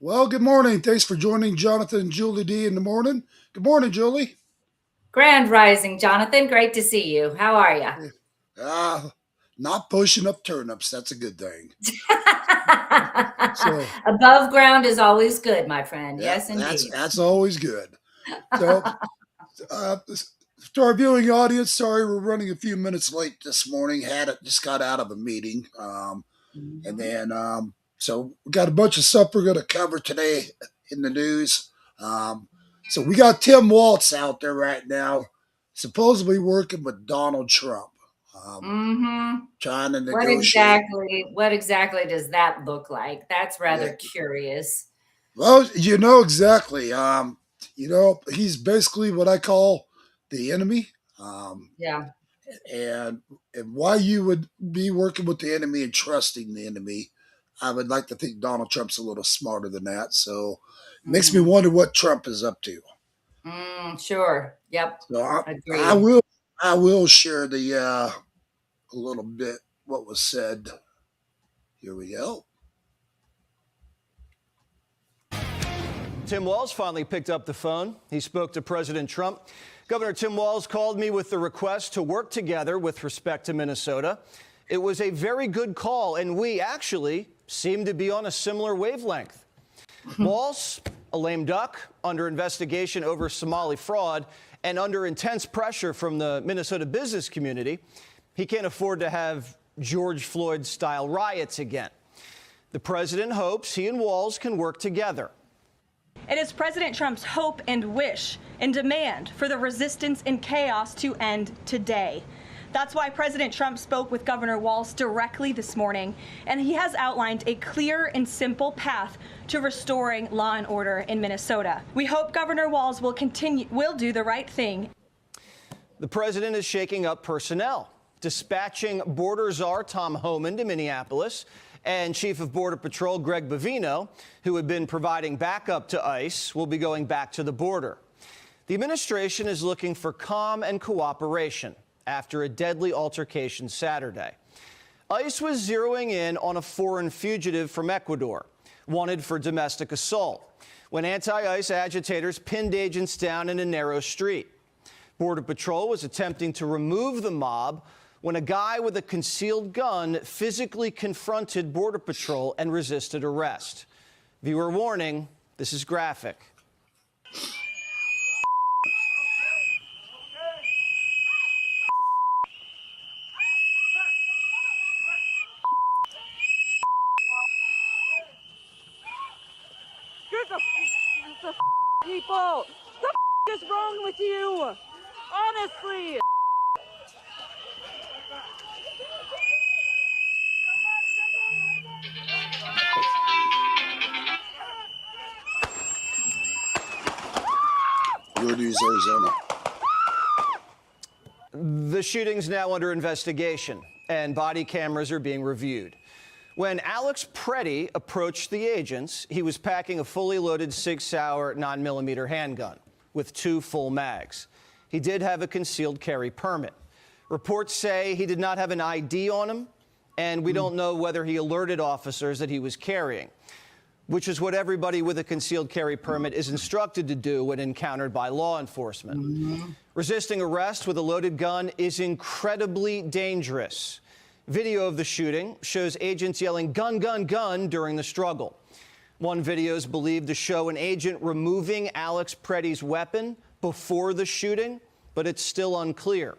Well, good morning. Thanks for joining Jonathan and Julie D in the morning. Good morning, Julie. Grand Rising, Jonathan. Great to see you. How are you? Ah, not pushing up turnips. That's a good thing. So, Above ground is always good, my friend. yeah, Yes, that's indeed. that's always good. So, uh, to our viewing audience, sorry we're running a few minutes late this morning. Just got out of a meeting, and Mhm. then so we got a bunch of stuff we're going to cover today in the news. Um, so we got Tim Waltz out there right now, supposedly working with Donald Trump, um, Mhm. trying to What negotiate. exactly what exactly does that look like? That's Yeah, rather curious. well, you know exactly. He's basically what I call the enemy. Um, Yeah. and and why you would be working with the enemy and trusting the enemy, I would like to think Donald Trump's a little smarter than that. So it makes me Mhm. wonder what Trump is up to. Sure. Yep. So I Agreed. will share the a little bit what was said. Here we go. Tim Walz finally picked up the phone. He spoke to President Trump. Governor Tim Walz called me with the request to work together with respect to Minnesota. It was a very good call, and we actually seem to be on a similar wavelength. Walz, a lame duck, under investigation over Somali fraud and under intense pressure from the Minnesota business community. He can't afford to have George Floyd-style riots again. The president hopes he and Walz can work together. It is President Trump's hope and wish and demand for the resistance and chaos to end today. That's why President Trump spoke with Governor Walz directly this morning, and he has outlined a clear and simple path to restoring law and order in Minnesota. We hope Governor Walz will do the right thing. The president is shaking up personnel, dispatching border czar Tom Homan to Minneapolis and Chief of Border Patrol Greg Bavino, who had been providing backup to ICE, will be going back to the border. The administration is looking for calm and cooperation after a deadly altercation Saturday. ICE was zeroing in on a foreign fugitive from Ecuador, wanted for domestic assault, when anti-ICE agitators pinned agents down in a narrow street. Border Patrol was attempting to remove the mob when a guy with a concealed gun physically confronted Border Patrol and resisted arrest. Viewer warning, this is graphic. Get the people! The is wrong with you? Honestly! Your News, Arizona. The shooting's now under investigation, and body cameras are being reviewed. When Alex Preddy approached the agents, he was packing a fully loaded 6-hour 9mm handgun with 2 full mags. He did have a concealed carry permit. Reports say he did not have an ID on him, and we don't know whether he alerted officers that he was carrying, which is what everybody with a concealed carry permit is instructed to do when encountered by law enforcement. Resisting arrest with a loaded gun is incredibly dangerous. Video of the shooting shows agents yelling "gun, gun, gun" during the struggle. One video is believed to show an agent removing Alex Preddy's weapon before the shooting, but it's still unclear.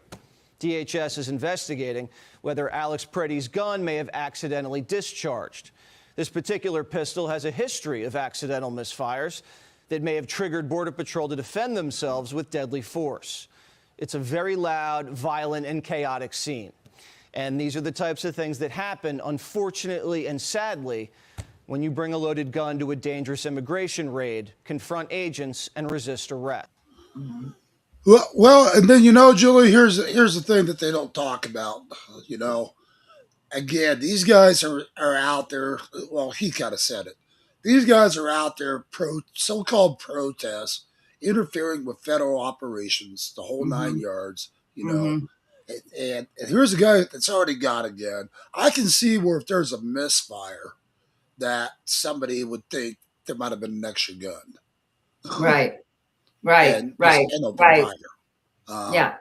DHS is investigating whether Alex Preddy's gun may have accidentally discharged. This particular pistol has a history of accidental misfires that may have triggered Border Patrol to defend themselves with deadly force. It's a very loud, violent, and chaotic scene. And these are the types of things that happen, unfortunately and sadly, when you bring a loaded gun to a dangerous immigration raid, confront agents, and resist arrest. Well, and then Julie, here's the thing that they don't talk about. You know, again, these guys are out there. Well, he kind of said it. These guys are out there so-called protests, interfering with federal operations, the whole nine Mhm. yards. Mhm. And here's a guy that's already got a gun. I can see where if there's a misfire, that somebody would think there might have been an extra gun Right. Right. and just Right. an open Right. fire. Um, Yeah.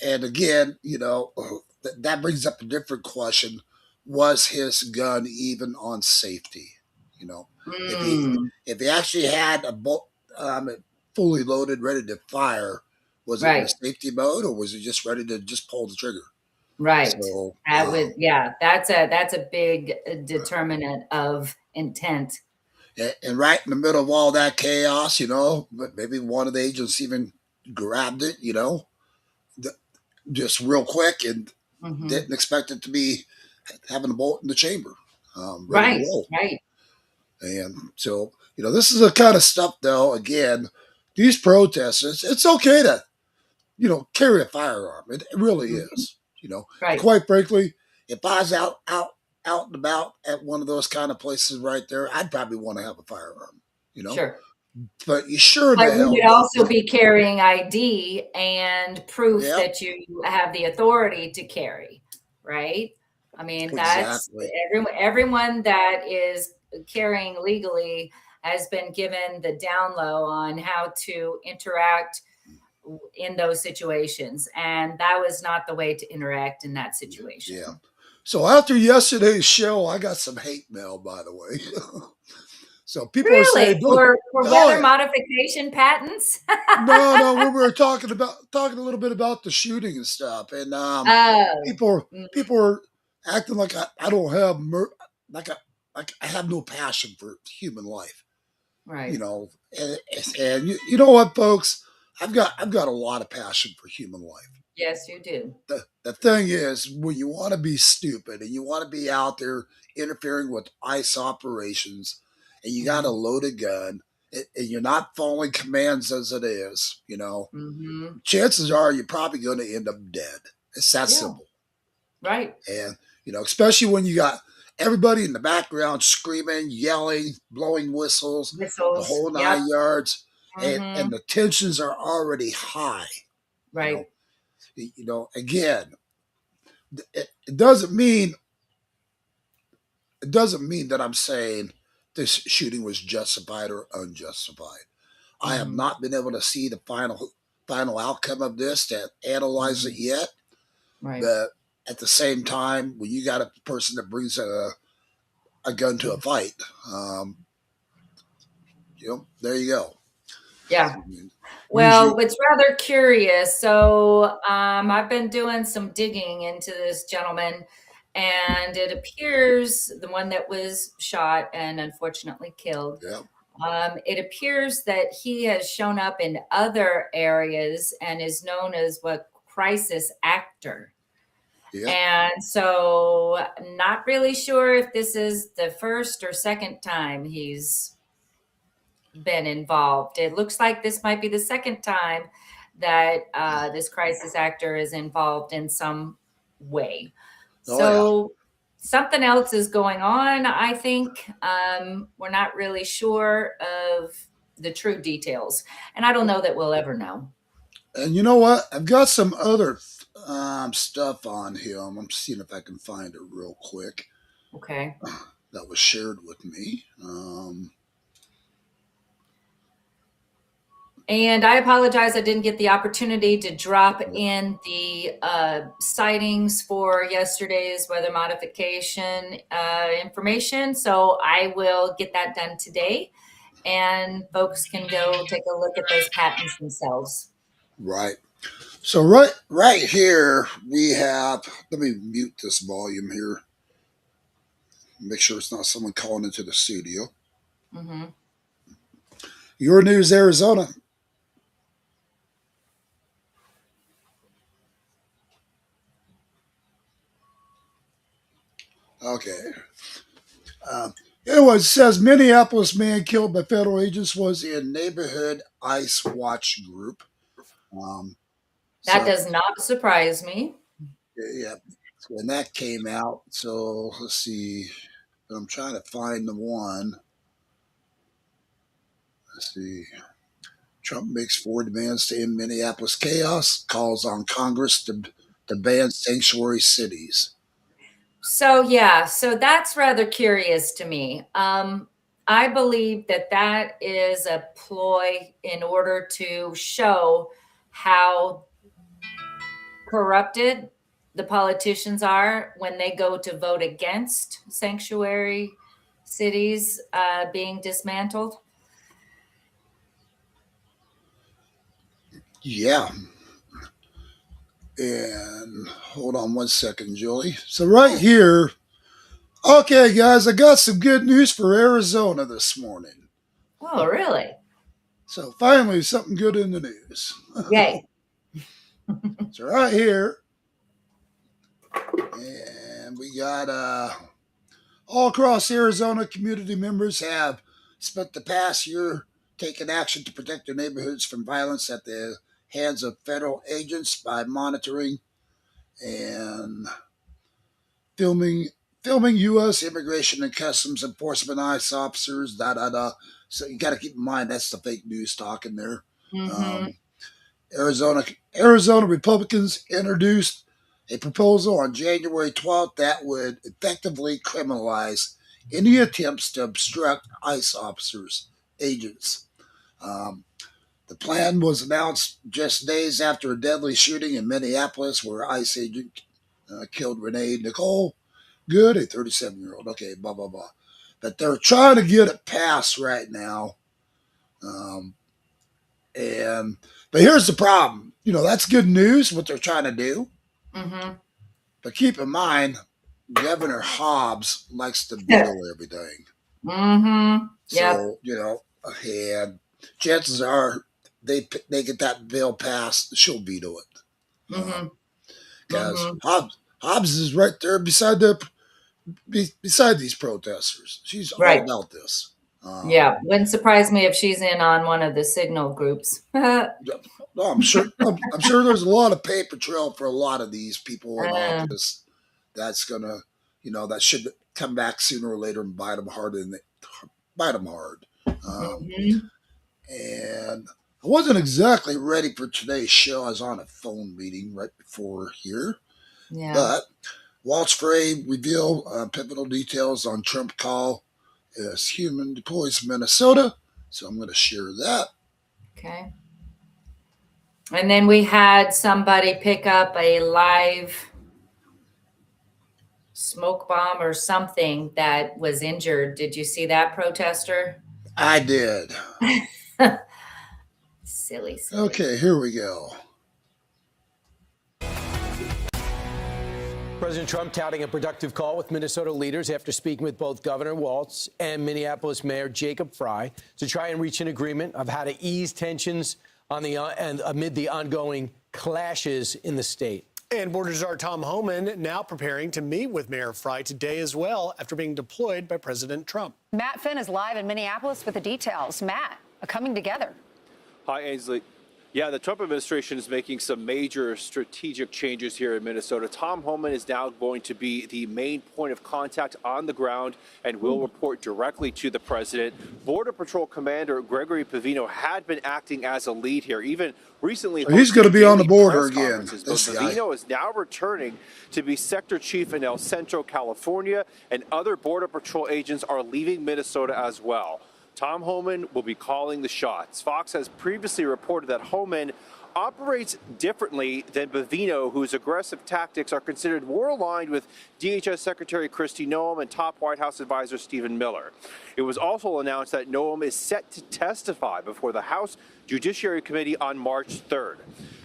and again, that brings up a different question: was his gun even on safety? You know, if he Mm, if he actually had a bolt fully loaded, ready to fire, was it in a right. safety mode or was he just ready to just pull the trigger? Right. So, That would, yeah, that's a big determinant of intent. and right in the middle of all that chaos, but maybe one of the agents even grabbed it, just real quick and Hmm. didn't expect it to be having a bolt in the chamber, ready to Right. roll. Right. And so, this is the kind of stuff, though, again, these protests, it's okay to, carry a firearm. It really Hmm. is, and Right. quite frankly, if I was out and about at one of those kind of places right there, I'd probably want to have a firearm, you know, Sure. but you sure But the you hell would don't. also be carrying ID and proof Yep, that you have the authority to carry, right? I mean, that's exactly. everyone that is carrying legally has been given the down low on how to interact in those situations. And that was not the way to interact in that Yeah. situation. So after yesterday's show, I got some hate mail, by the way. So people are saying, Really? For "Oh weather yeah, modification patents? no, we were talking a little bit about the shooting and stuff, and Oh, people are acting like I don't have like I have no passion for human life, you right. know, and you know what, folks, I've got a lot of passion for human life. Yes, you do. The thing is, when you want to be stupid and you want to be out there interfering with ICE operations, and you got a Mhm. loaded gun, and you're not following commands as it is, Mhm. chances are you're probably going to end up dead. It's that Yeah, simple. right. And, especially when you got everybody in the background screaming, yelling, blowing whistles, the Whistles. whole Yep. 9 yards, and Mhm. the tensions are already high. You know, Right. again, it doesn't mean that I'm saying this shooting was justified or unjustified. I have Mhm. not been able to see the final outcome of this to analyze it Mhm. yet. Right. But at the same time, when you got a person that brings a gun to a Mhm. fight, there you go. Yeah. Use your Well, it's rather curious. So, I've been doing some digging into this gentleman, and it appears the one that was shot and unfortunately killed. yeah, It appears that he has shown up in other areas and is known as what crisis actor. yeah. And so, not really sure if this is the first or second time he's been involved. It looks like this might be the second time that this crisis actor is involved in some way. Oh yeah. So, something else is going on, I think. We're not really sure of the true details. And I don't know that we'll ever know. And you know what? I've got some other stuff on him. I'm seeing if I can find it real quick. Okay. That was shared with me. And I apologize, I didn't get the opportunity to drop in the sightings for yesterday's weather modification information. So I will get that done today, and folks can go take a look at those patents themselves. Right. So right here we have. Let me mute this volume here. Make sure it's not someone calling into the studio. Hmm. Your News, Arizona. Okay. Uh, anyway, it says Minneapolis man killed by federal agents was in neighborhood ICE watch group. Um, That so does not surprise me. yeah, when that came out. So let's see. I'm trying to find the one. Let's see. Trump makes 4 demands to end Minneapolis chaos. Calls on Congress to ban sanctuary cities. So yeah, so that's rather curious to me. I believe that that is a ploy in order to show how corrupted the politicians are when they go to vote against sanctuary cities being dismantled. Yeah. And hold on one second, Julie. So right here, okay, guys, I got some good news for Arizona this morning. Oh, really? So finally, something good in the news. Yay. So right here, and we got all across Arizona, community members have spent the past year taking action to protect their neighborhoods from violence at the hands of federal agents by monitoring and filming U.S. Immigration and Customs Enforcement ICE officers. Da da da. So you got to keep in mind that's the fake news talking there. Mm-hmm. Arizona Republicans introduced a proposal on January 12th that would effectively criminalize any attempts to obstruct ICE officers, agents. Um, the plan was announced just days after a deadly shooting in Minneapolis where ICE agent killed Renee Nicole Good, a 37-year-old. Okay, blah, blah, blah. But they're trying to get it passed right now. Um, but here's the problem. That's good news, what they're trying to do. Mm-hmm. But keep in mind, Governor Hobbs likes to veto everything. Mm-hmm. So, and chances are they get that bill passed, she'll veto it. Mm-hmm. Because Mm-hmm. Hobbs is right there beside these protesters. She's all Right. about this. Yeah. Wouldn't surprise me if she's in on one of the signal groups. No, I'm sure. I'm sure there's a lot of paper trail for a lot of these people in office. That's gonna, that should come back sooner or later and bite them hard. Mm-hmm. And I wasn't exactly ready for today's show. I was on a phone meeting right before here, Yeah. but Waltz Frey revealed pivotal details on Trump call as human deploys Minnesota. So I'm going to share that. Okay. And then we had somebody pick up a live smoke bomb or something that was injured. Did you see that, protester? I did. Silly. Okay, here we go. President Trump touting a productive call with Minnesota leaders after speaking with both Governor Walz and Minneapolis Mayor Jacob Frey to try and reach an agreement of how to ease tensions and amid the ongoing clashes in the state. And Border Czar Tom Homan now preparing to meet with Mayor Frey today as well after being deployed by President Trump. Matt Finn is live in Minneapolis with the details. Matt, coming together. Hi, Ainsley. Yeah, the Trump administration is making some major strategic changes here in Minnesota. Tom Homan is now going to be the main point of contact on the ground and will report directly to the president. Border Patrol Commander Gregory Pavino had been acting as a lead here, even recently. He's going to be on the border again. This Pavino is now returning to be sector chief in El Centro, California, and other Border Patrol agents are leaving Minnesota as well. Tom Homan will be calling the shots. Fox has previously reported that Homan operates differently than Pavino, whose aggressive tactics are considered more aligned with DHS Secretary Kristi Noem and top White House advisor Stephen Miller. It was also announced that Noem is set to testify before the House Judiciary Committee on March 3rd.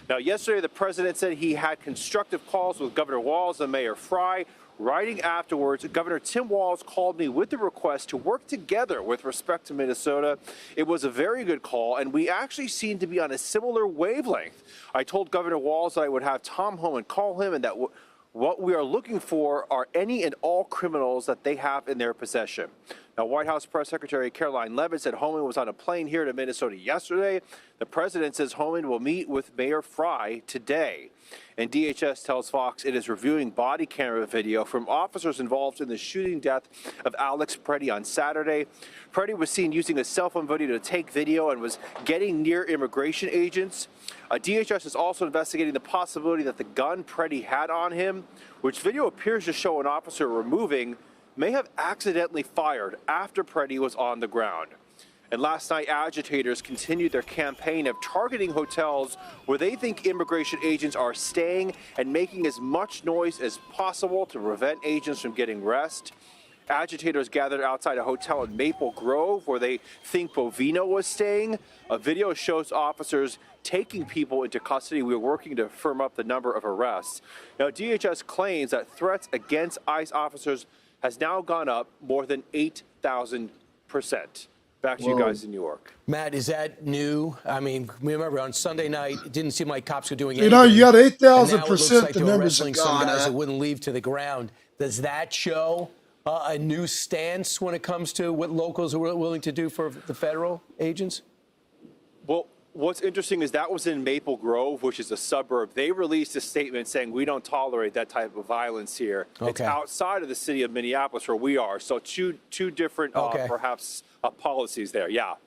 Now, yesterday, the president said he had constructive calls with Governor Walz and Mayor Frey. Writing afterwards, Governor Tim Walz called me with the request to work together with respect to Minnesota. It was a very good call, and we actually seem to be on a similar wavelength. I told Governor Walz that I would have Tom Homan call him and that what we are looking for are any and all criminals that they have in their possession. Now, White House Press Secretary Caroline Leavitt said Homan was on a plane here to Minnesota yesterday. The president says Homan will meet with Mayor Frey today. And DHS tells Fox it is reviewing body camera video from officers involved in the shooting death of Alex Preddy on Saturday. Preddy was seen using a cell phone video to take video and was getting near immigration agents. DHS is also investigating the possibility that the gun Preddy had on him, which video appears to show an officer removing, may have accidentally fired after Preddy was on the ground. And last night, agitators continued their campaign of targeting hotels where they think immigration agents are staying and making as much noise as possible to prevent agents from getting rest. Agitators gathered outside a hotel in Maple Grove where they think Bovino was staying. A video shows officers taking people into custody. We're working to firm up the number of arrests. Now, DHS claims that threats against ICE officers has now gone up more than 8,000%. Back to you guys in New York. Matt, is that new? I mean, remember on Sunday night, it didn't seem like cops were doing You anything. know, you got And now it 8,000% looks like the they were numbers have wrestling some gone guys that up. wouldn't leave to the ground. Does that show a new stance when it comes to what locals are willing to do for the federal agents? Well, what's interesting is that was in Maple Grove, which is a suburb. They released a statement saying we don't tolerate that type of violence here. Okay. It's outside of the city of Minneapolis where we are. So two different, perhaps, policies there. Yeah. All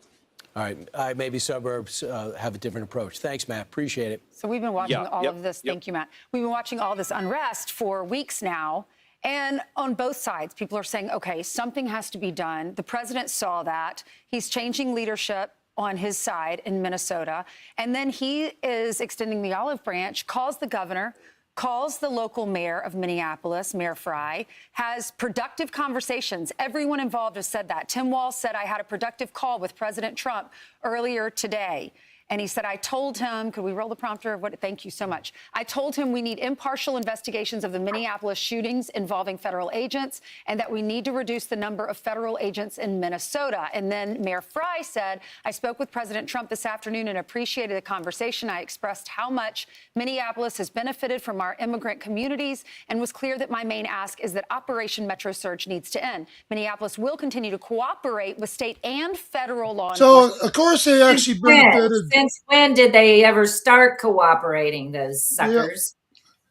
right. Maybe suburbs have a different approach. Thanks, Matt. Appreciate it. So we've been watching all of this. Thank you, Matt. We've been watching all this unrest for weeks now. And on both sides, people are saying, OK, something has to be done. The president saw that. He's changing leadership on his side in Minnesota. And then he is extending the olive branch, calls the governor, calls the local mayor of Minneapolis, Mayor Fry, has productive conversations. Everyone involved has said that. Tim Walz said, I had a productive call with President Trump earlier today. And he said, I told him, could we roll the prompter? Thank you so much. I told him we need impartial investigations of the Minneapolis shootings involving federal agents and that we need to reduce the number of federal agents in Minnesota. And then Mayor Fry said, I spoke with President Trump this afternoon and appreciated the conversation. I expressed how much Minneapolis has benefited from our immigrant communities and was clear that my main ask is that Operation Metro Surge needs to end. Minneapolis will continue to cooperate with state and federal law enforcement. So, of course, they actually benefited. Since when did they ever start cooperating, those suckers?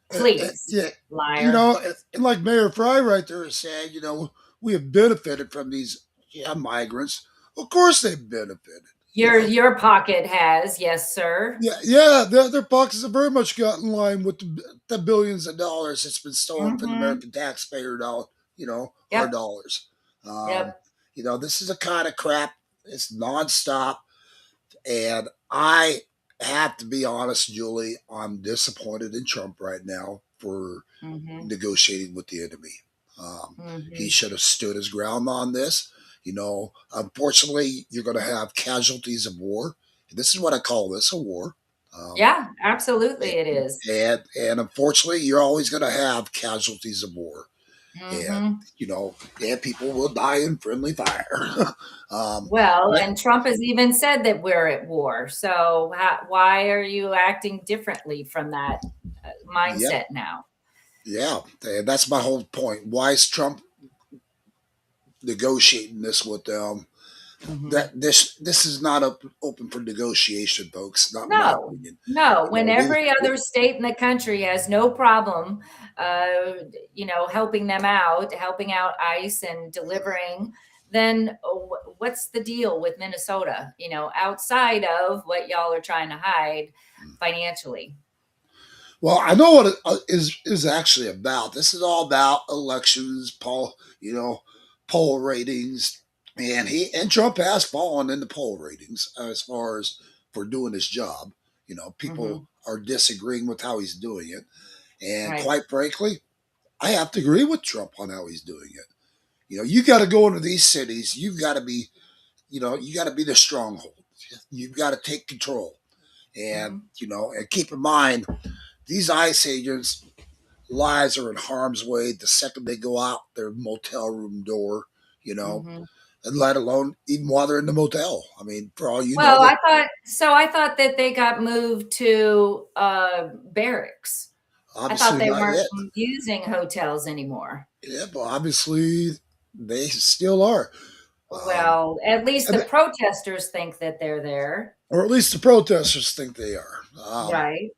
Please, liar. You know, and like Mayor Fry right there is saying, you know, we have benefited from these migrants. Of course they benefited. Your pocket has, yes, sir. Yeah, their pockets have very much got in line with the billions of dollars that's been stolen from the American taxpayer dollar, our dollars. You know, this is a kind of crap. It's nonstop. And I have to be honest, Julie, I'm disappointed in Trump right now for negotiating with the enemy. He should have stood his ground on this. You know, unfortunately, you're going to have casualties of war. This is what I call this, a war. Yeah, absolutely it is. And unfortunately, you're always going to have casualties of war. And, and people will die in friendly fire. And Trump has even said that we're at war. So why are you acting differently from that mindset now? Yeah, and that's my whole point. Why is Trump negotiating this with them? That this is not open for negotiation, folks. Not my opinion. No. When every other state in the country has no problem, helping them out, helping out ICE and delivering, then what's the deal with Minnesota? Outside of what y'all are trying to hide financially. Well, I know what it is actually about. This is all about elections, poll ratings. And Trump has fallen in the poll ratings as far as for doing his job. People are disagreeing with how he's doing it. And quite frankly, I have to agree with Trump on how he's doing it. You got to go into these cities. You've got to be, you got to be the stronghold. You've got to take control. And, and keep in mind, these ICE agents' lives are in harm's way the second they go out their motel room door, and let alone even while they're in the motel. I mean, for all you know. Well, I thought that they got moved to barracks. I thought they weren't using hotels anymore. Yeah, but obviously they still are. Well, at least the protesters think that they're there. Or at least the protesters think they are. Right.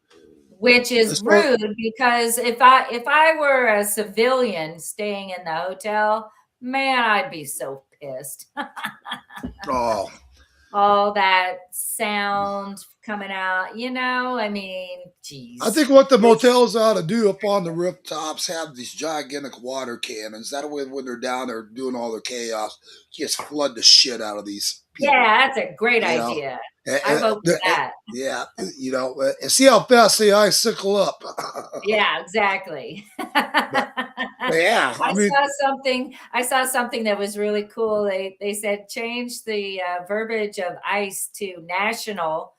Which is rude because if I were a civilian staying in the hotel, man, I'd be so pissed. All that sound, coming out. I mean, I geez. think what the motels ought to do up on the rooftops have these gigantic water cannons. That way, when they're down there doing all their chaos, just flood the shit out of these people. Yeah, that's a great You know, idea. and, I vote for that. yeah, and see how fast the icicle up. Yeah, exactly. but, but yeah, I mean, I saw something that was really cool. They said change the verbiage of ICE to national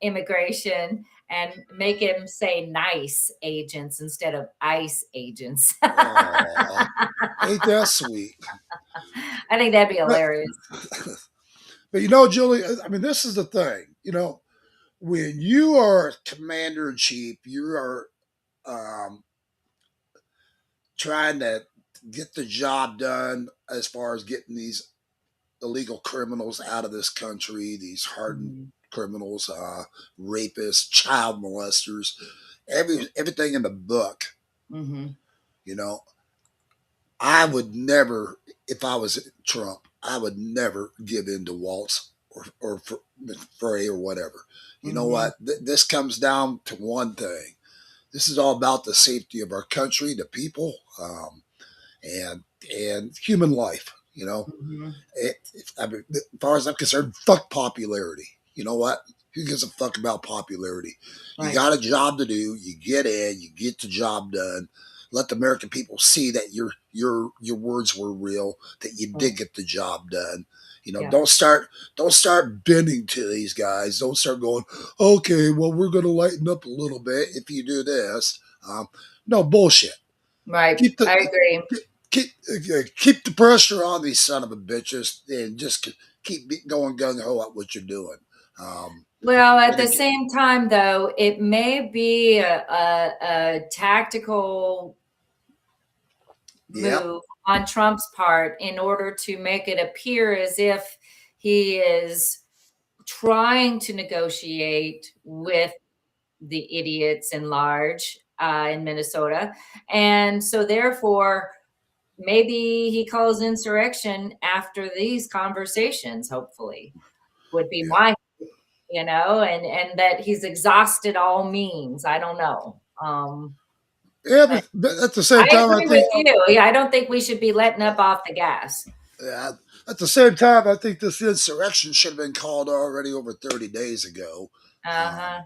immigration and make him say nice agents instead of ICE agents. aw, ain't that sweet? I think that'd be But, hilarious. but Julie, I mean, this is the thing. When you are commander in chief, you are um, trying to get the job done as far as getting these illegal criminals out of this country, these hardened Mhm. criminals, rapists, child molesters, everything in the book. Mhm. You know, I would never, if I was Trump, I would never give in to Waltz or Frey or whatever. You know Mhm. what? This comes down to one thing. This is all about the safety of our country, the people, and and human life. Mhm. I mean, as far as I'm concerned, fuck popularity. You know what? Who gives a fuck about popularity? You Right. got a job to do. You get in. You get the job done. Let the American people see that your words were real. That you Right. did get the job done. Yeah. Don't start bending to these guys. Don't start going, okay, well, we're going to lighten up a little bit if you do this. No bullshit. Right. Keep the I agree. keep the pressure on these son of a bitches and just keep going gung ho at what you're doing. Well, at And the same time, though, it may be a tactical yep, move on Trump's part in order to make it appear as if he is trying to negotiate with the idiots in large in Minnesota. And so, therefore, maybe he calls insurrection after these conversations, hopefully, would be yeah, my, and that he's exhausted all means. I don't know. yeah. But But at the same I time, I agree with think you. Yeah, I don't think we should be letting up off the gas. uh, at the same time, I think this insurrection should have been called already over 30 days ago. Um, Uh-huh.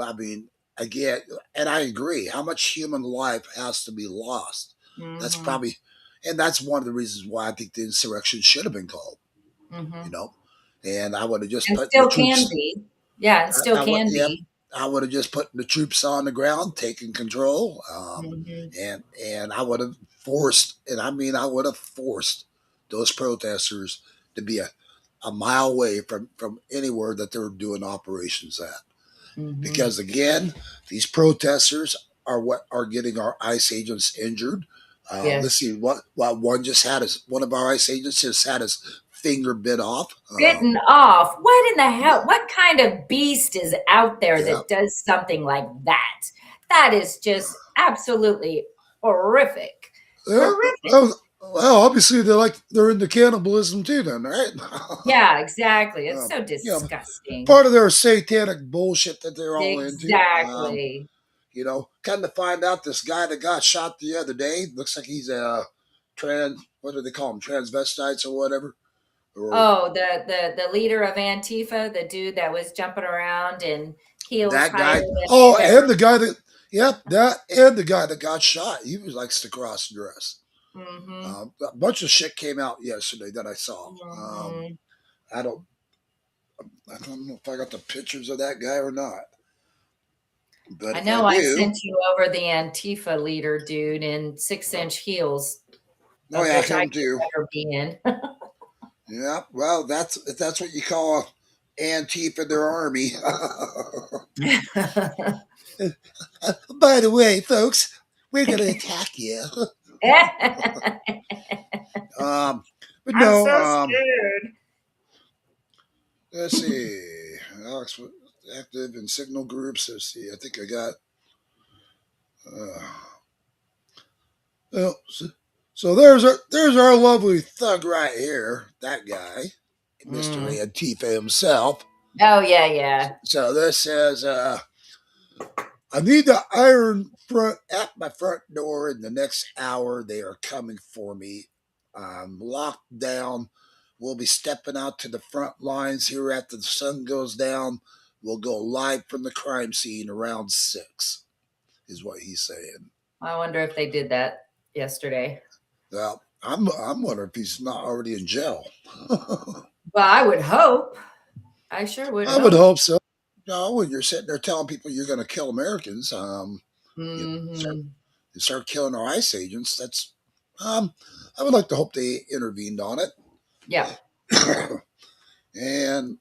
I mean, again, and I agree. How much human life has to be lost? That's Mhm. probably, and that's one of the reasons why I think the insurrection should have been called. You Mhm. know, and I would have just And put the still can troops. be. Yeah, and still can Yep, be. I would have just put the troops on the ground, taken control, Mhm. and I would have forced, and I mean I would have forced those protesters to be a mile away from anywhere that they were doing operations at. Mhm. Because again, these protesters are what are getting our ICE agents injured. Let's Yes. see what one of our ICE agents just had his finger bit off. Bitten off. What in the Yeah, hell? What kind of beast is out there yeah, that does something like that? That is just absolutely horrific. yeah. Horrific. Well, obviously they're into cannibalism too, then, right? Yeah, exactly. It's um, so you know, disgusting. part of their satanic bullshit that they're all into. Exactly. Come to find out, this guy that got shot the other day looks like he's a what do they call them, transvestites or whatever, or Oh, the leader of Antifa, the dude that was jumping around in heels that higher guy. than Oh, his ever. and the guy that, yep, that and the guy that got shot. He was likes to cross dress. Mhm. A bunch of shit came out yesterday that I saw. Mhm. I don't, I don't know if I got the pictures of that guy or not, but I if I know I do, sent you over the Antifa leader dude in 6-inch heels, oh of yeah, which I him could too. never be in. Yeah, well, that's what you call a Antifa their army. By the way, folks, we're going to attack you. um, but I'm no, so scared. let's see. Alex active in signal groups. Let's see. I think I got. Uh, well, so there's our lovely thug right here. That guy, Mister Mm. Antifa himself. Oh, yeah, yeah. So this says, I need the iron front at my front door in the next hour. They are coming for me. I'm locked down. We'll be stepping out to the front lines here after the sun goes down. We'll go live from the crime scene around 6, is what he's saying. I wonder if they did that yesterday. Well, I'm wondering if he's not already in jail. Well, I would hope. I sure would I would hope. hope so. No, when you're sitting there telling people you're going to kill Americans, you start, Hmm. you start killing our ICE agents. That's, I would like to hope they intervened on it. Yeah. And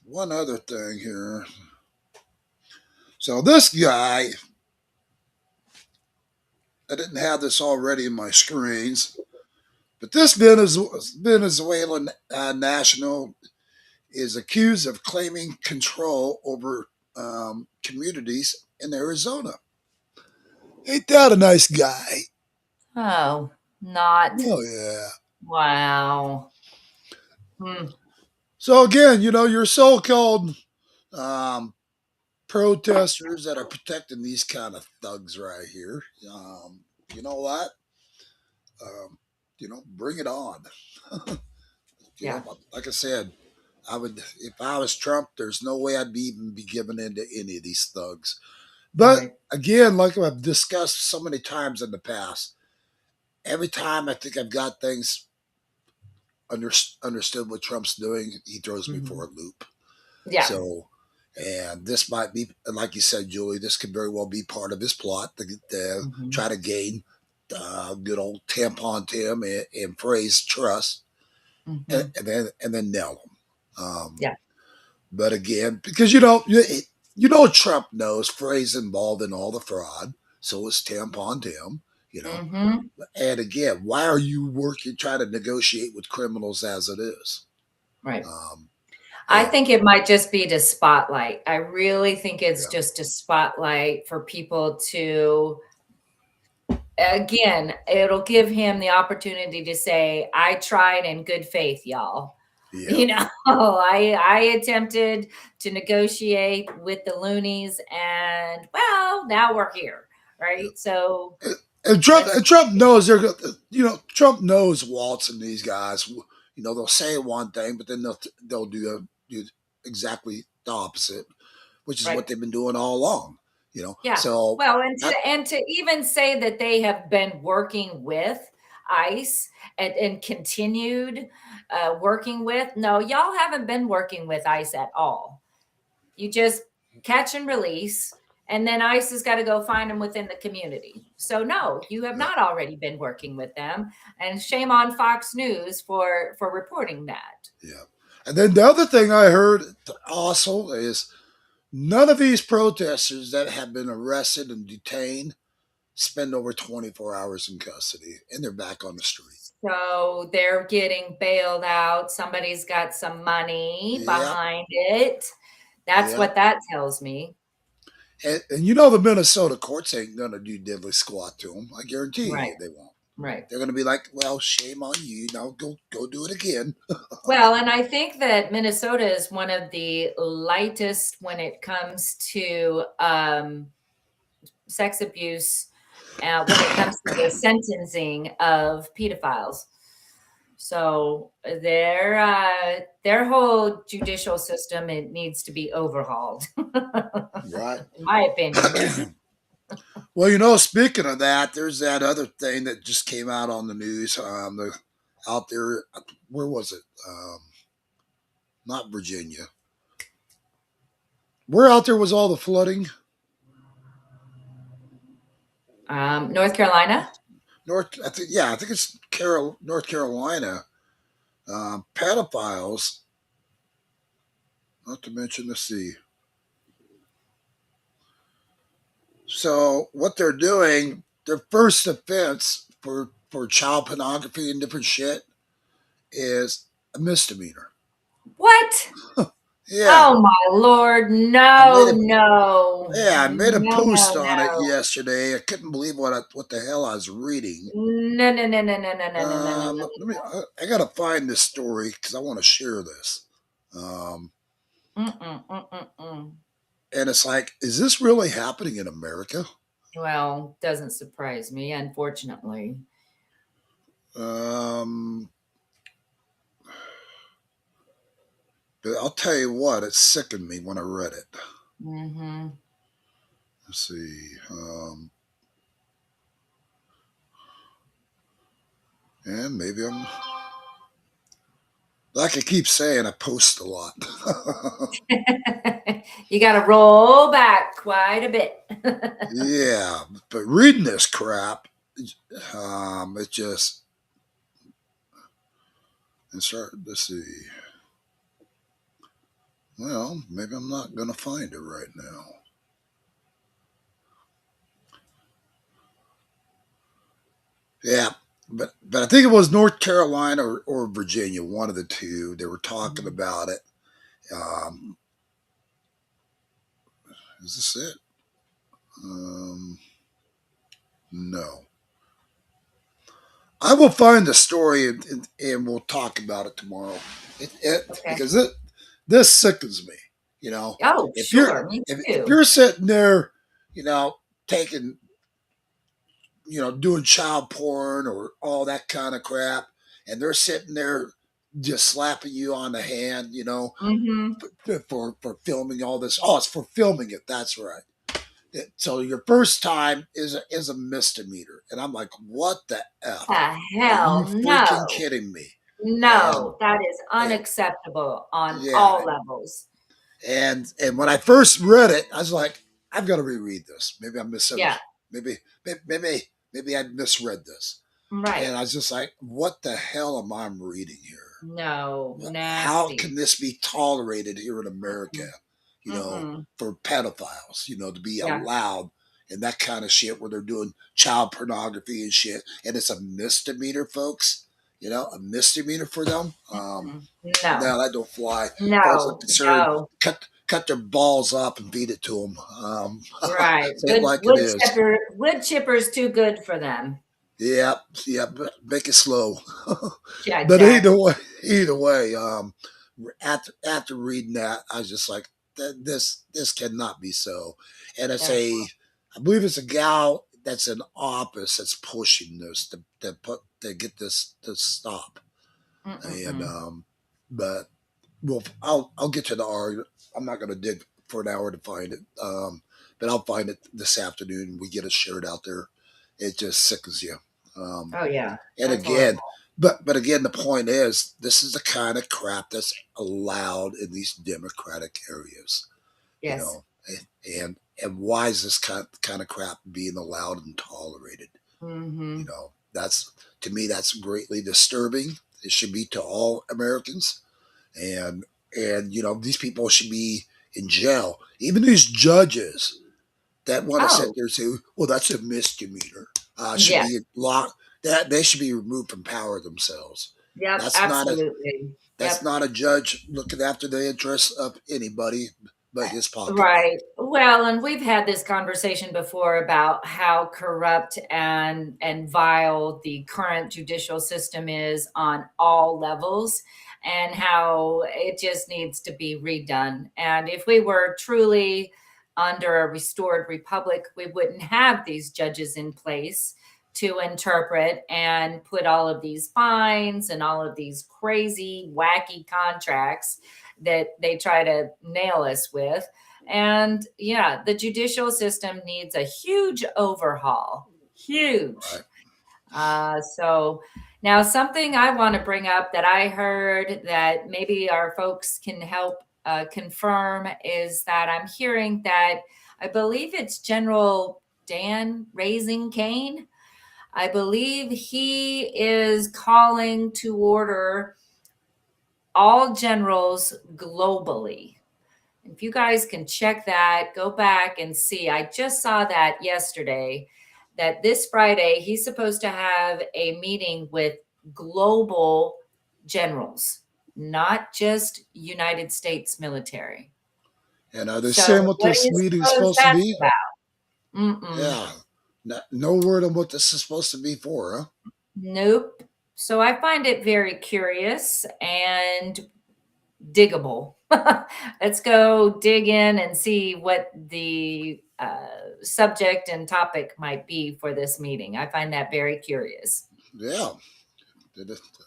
one other thing here. So this guy, I didn't have this already in my screens, but this Venezuelan national is accused of claiming control over communities in Arizona. Ain't that a nice guy? Oh, not. Oh yeah. Wow. Hmm. So again, your so-called um, protesters that are protecting these kind of thugs right here. You know what? Um, bring it on. Yeah. Like I said, I would if I was Trump. There's no way I'd even be giving in to any of these thugs. But Right. again, like I've discussed so many times in the past, every time I think I've got things understood what Trump's doing, he throws me Hmm. for a loop. Yeah. So, and this might be, like you said, Julie, this could very well be part of his plot to Hmm. try to gain good old tampon Tim and Frey's trust, Hmm. and then nail him. Yeah. But again, because Trump knows Frey's involved in all the fraud, so is tampon Tim. You know, Hmm. and again, why are you trying to negotiate with criminals as it is? Right. Um, I and think it might just be to spotlight. I really think it's yeah, just a spotlight for people to, again, it'll give him the opportunity to say, I tried in good faith, y'all. yeah, You know, I attempted to negotiate with the loonies, and well, now we're here, yeah. right? So And Trump, let's, and Trump knows Trump knows Waltz and these guys. They'll say one thing, but then they'll do exactly the opposite, which is what right. they've been doing all along. Yeah. So Well, that and to even say that they have been working with ICE and continued working with, no, y'all haven't been working with ICE at all. You just catch and release, and then ICE has got to go find them within the community. So no, you have yeah, not already been working with them, and shame on Fox News for reporting that. yeah. And then the other thing I heard also is none of these protesters that have been arrested and detained spend over 24 hours in custody, and they're back on the street. So they're getting bailed out. Somebody's got some money Yep, behind it. That's yep. what that tells me. And the Minnesota courts ain't gonna do diddly squat to them. I guarantee Right, you they won't. right. They're gonna be like, "Well, shame on you. Now go do it again." Well, and I think that Minnesota is one of the lightest when it comes to sex abuse, when it comes to the sentencing of pedophiles. So their whole judicial system, it needs to be overhauled, Right. in my opinion. Well, speaking of that, there's that other thing that just came out on the news. Out there, where was it? Not Virginia. Where out there was all the flooding? North Carolina. I think it's North Carolina. Pedophiles, not to mention the sea. So what they're doing, their first offense for child pornography and different shit is a misdemeanor. What? Yeah, Oh my Lord! I made No, a no, I made a no, post no, on it no, yesterday. I couldn't believe what the hell I was reading. no, no, no, no, no, no, no, no, no, no, no. Let me. I gotta find this story because I want to share this. Um, And it's like, is this really happening in America? Well, doesn't surprise me, unfortunately. Um, but I'll tell you what, it sickened me when I read it. Mm-hmm. Let's see. And maybe I'm, like I keep saying, I post a lot. You got to roll back quite a bit. Yeah, but reading this crap, it just, let's see. Well, maybe I'm not going to find it right now. Yeah, but I think it was North Carolina or Virginia, one of the two. They were talking about it. Um, is this it? Um, no. I will find the story and we'll talk about it tomorrow. Okay. Because this sickens me. You know, Oh, if you're sure. Me if too. you're sitting there, taking, doing child porn or all that kind of crap, and they're sitting there just slapping you on the hand, Mm-hmm. for filming all this. Oh, it's for filming it. That's right. So your first time is a misdemeanor, and I'm like, what the f? The Are you hell freaking no. kidding me? And, No, that is and unacceptable on yeah, all levels. and when I first read it, I was like, I've got to reread this. Maybe I Yeah, misunderstood. Maybe I misread this. right. And I was just like, what the hell am I reading here? No, How nasty. can this be tolerated here in America, Mm-mm. Mm-mm. for pedophiles, to be Yeah. allowed and that kind of shit where they're doing child pornography and shit. And it's a misdemeanor, folks, a misdemeanor for them. No, No, that don't fly. As far as I'm no, concerned, no. cut their balls up and feed it to them. Right. Say it like it is. Wood chipper's too good for them. Yeah, yeah, but make it slow. Yeah, But exactly. either way, after reading that, I was just like, this cannot be so. And Yeah. I believe it's a gal that's in office that's pushing this to get this to stop. And Mm-mm-mm. but I'll get to the argument. I'm not going to dig for an hour to find it. But I'll find it this afternoon. We get it shared out there. It just sickens you. Um, Oh yeah, and that's horrible. again, but again, the point is, this is the kind of crap that's allowed in these democratic areas. You Yes. know, and why is this kind of crap being allowed and tolerated? Mm-hmm. That's, to me, that's greatly disturbing. It should be to all Americans, and these people should be in jail. Even these judges that want to sit Oh, there and say, "Well, that's a misdemeanor," should yes. be locked. That they should be removed from power themselves. Yep, That's not a absolutely. that's Yep. not a judge looking after the interests of anybody but his pocketbook. Right. Well, and we've had this conversation before about how corrupt and vile the current judicial system is on all levels and how it just needs to be redone. And if we were truly under a restored republic, we wouldn't have these judges in place to interpret and put all of these fines and all of these crazy, wacky contracts that they try to nail us with. And yeah, the judicial system needs a huge overhaul. Huge. Right. So now something I want to bring up that I heard that maybe our folks can help confirm is that I'm hearing that I believe it's General Dan Raising Cane. I believe he is calling to order all generals globally. If you guys can check that, go back and see. I just saw that yesterday, that this Friday he's supposed to have a meeting with global generals, not just United States military. And are they saying So what what do this you meeting's suppose supposed to that's be? about? Mm-mm. Yeah. No word on what this is supposed to be for, huh? Nope. So I find it very curious and diggable. let's go dig in and see what the subject and topic might be for this meeting. I find that very curious. Yeah,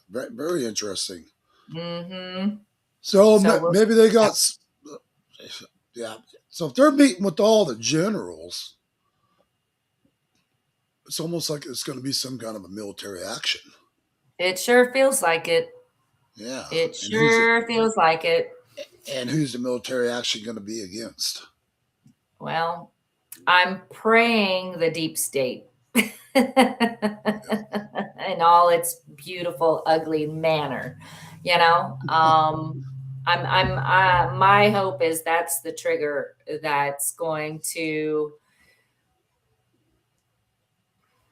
very, very interesting. Mm-hmm. So So we'll maybe they got, yeah. So if they're meeting with all the generals, it's almost like it's going to be some kind of a military action. It sure feels like it. Yeah. It sure feels like it. And who's the military action going to be against? Well, I'm praying the deep state in all its beautiful, ugly manner. You know, my hope is that's the trigger that's going to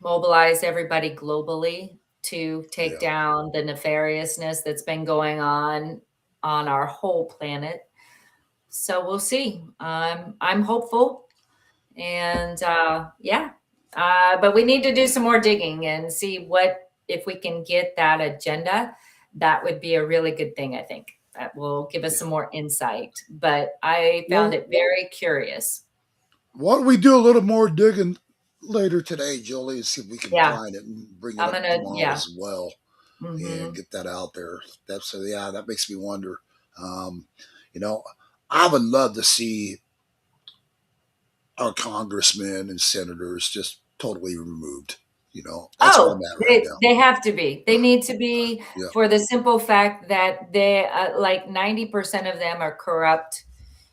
mobilize everybody globally to take down the nefariousness that's been going on our whole planet. So we'll see. I'm hopeful, and but we need to do some more digging and see what if we can get that agenda. That would be a really good thing. I think that will give us some more insight. But I found it very curious. Why don't we do a little more digging later today, Julie, and see if we can find it and bring it up tomorrow as well, and get that out there. That makes me wonder. You know, I would love to see our congressmen and senators just totally removed. You know, that's where I'm at right now. They have to be. They need to be for the simple fact that they like 90% of them are corrupt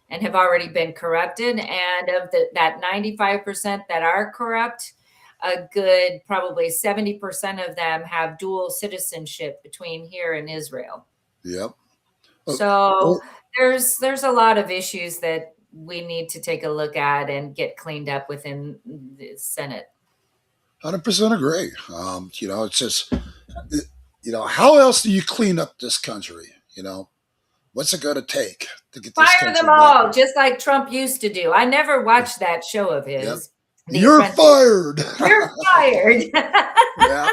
and have already been corrupted. And of that 95% that are corrupt, a good probably 70% of them have dual citizenship between here and Israel. Yep. So there's a lot of issues that we need to take a look at and get cleaned up within the Senate. 100% agree. You know, it's just, you know, how else do you clean up this country? You know, what's it going to take to get this country Fire them all, just like Trump used to do. I never watched that show of his. Yep. You're fired. You're fired. Yeah.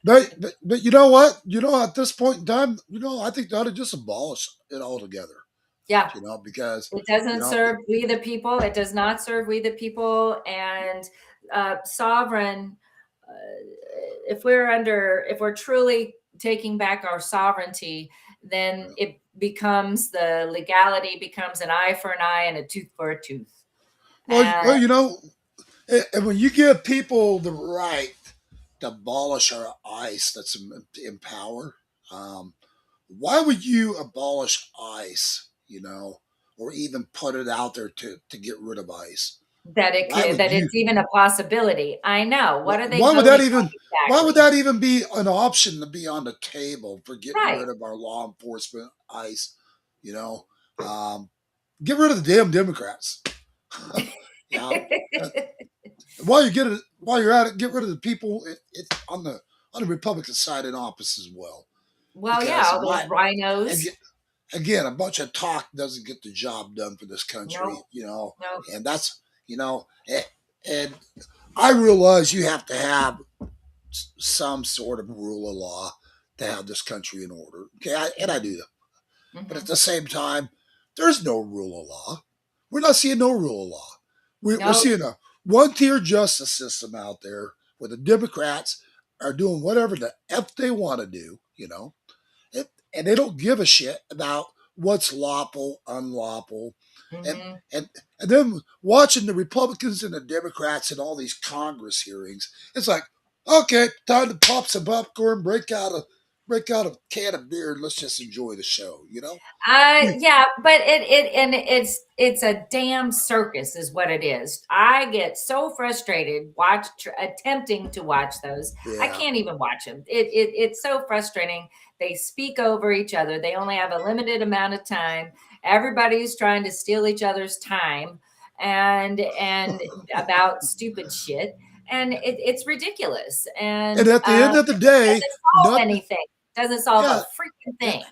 But you know what? You know, at this point in time, you know, I think they ought to just abolish it altogether. Yeah. You know, because it doesn't serve we the people. It does not serve we the people. And sovereign, if we're truly taking back our sovereignty, then it becomes the legality becomes an eye for an eye and a tooth for a tooth. Well, you know, and when you give people the right to abolish our ICE that's in power, why would you abolish ICE, you know, or even put it out there to get rid of ICE? That it's even a possibility. I know. What are they? Why would that even? Exactly? Why would that even be an option to be on the table for getting rid of our law enforcement, ICE? You know, get rid of the damn Democrats. You know, while you're at it, get rid of the people on the Republican side in office as well. Well, all those rhinos. Again, a bunch of talk doesn't get the job done for this country. You know, and that's. You know, and I realize you have to have some sort of rule of law to have this country in order. Okay, I do that. But at the same time, there's no rule of law. We're not seeing no rule of law. We're seeing a one-tier justice system out there where the Democrats are doing whatever the F they want to do, you know, and they don't give a shit about what's lawful, unlawful. And then watching the Republicans and the Democrats in all these Congress hearings, it's like, okay, time to pop some popcorn, break out a can of beer, and let's just enjoy the show, you know? But it's a damn circus is what it is. I get so frustrated attempting to watch those. I can't even watch them. It's so frustrating. They speak over each other. They only have a limited amount of time. Everybody's trying to steal each other's time and about stupid shit. And it's ridiculous. And at the end of the day, doesn't solve a freaking thing.